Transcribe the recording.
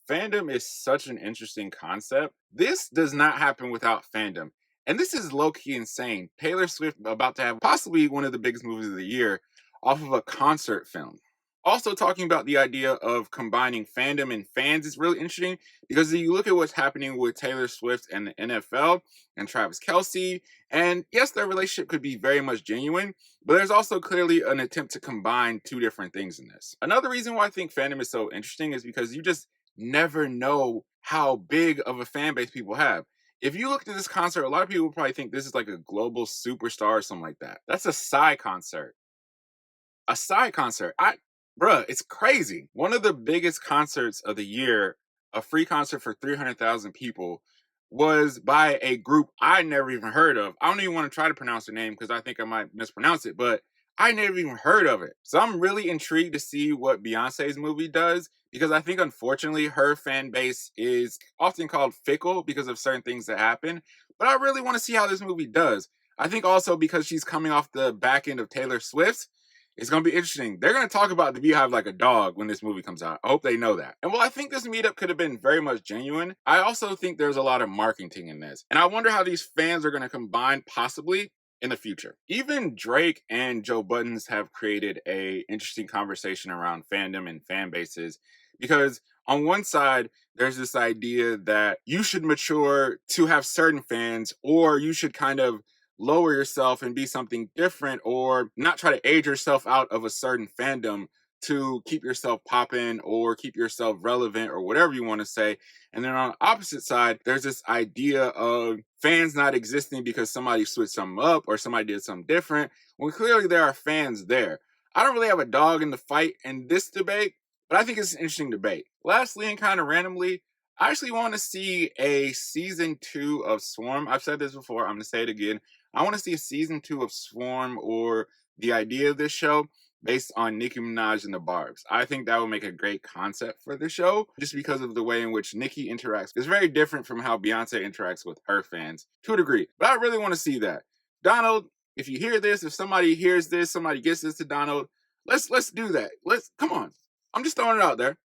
Fandom is such an interesting concept. This does not happen without fandom. And this is low key insane. Taylor Swift about to have possibly one of the biggest movies of the year off of a concert film. Also, talking about the idea of combining fandom and fans is really interesting because if you look at what's happening with Taylor Swift and the NFL and Travis Kelsey, and yes, their relationship could be very much genuine, but there's also clearly an attempt to combine two different things in this. Another reason why I think fandom is so interesting is because you just never know how big of a fan base people have. If you looked at this concert, a lot of people probably think this is like a global superstar or something like that. That's a Psy concert. A Psy concert. Bruh, it's crazy. One of the biggest concerts of the year, a free concert for 300,000 people, was by a group I never even heard of. I don't even want to try to pronounce the name because I think I might mispronounce it, but I never even heard of it. So I'm really intrigued to see what Beyonce's movie does because I think unfortunately her fan base is often called fickle because of certain things that happen. But I really want to see how this movie does. I think also because she's coming off the back end of Taylor Swift's, it's gonna be interesting. They're gonna talk about the Beehive like a dog when this movie comes out. I hope they know that. And while I think this meetup could have been very much genuine, I also think there's a lot of marketing in this. And I wonder how these fans are gonna combine possibly in the future. Even Drake and Joe Buttons have created a interesting conversation around fandom and fan bases because on one side, there's this idea that you should mature to have certain fans, or you should kind of lower yourself and be something different or not try to age yourself out of a certain fandom to keep yourself popping or keep yourself relevant or whatever you want to say. And then on the opposite side, there's this idea of fans not existing because somebody switched something up or somebody did something different, when clearly there are fans there. I don't really have a dog in the fight in this debate, but I think it's an interesting debate. Lastly, and kind of randomly, I actually want to see a season 2 of Swarm. I've said this before, I'm going to say it again. I want to see a season 2 of Swarm or the idea of this show based on Nicki Minaj and the Barbz. I think that would make a great concept for the show just because of the way in which Nicki interacts. It's very different from how Beyonce interacts with her fans to a degree. But I really want to see that. Donald, if you hear this, if somebody hears this, somebody gets this to Donald, let's do that. Let's come on. I'm just throwing it out there.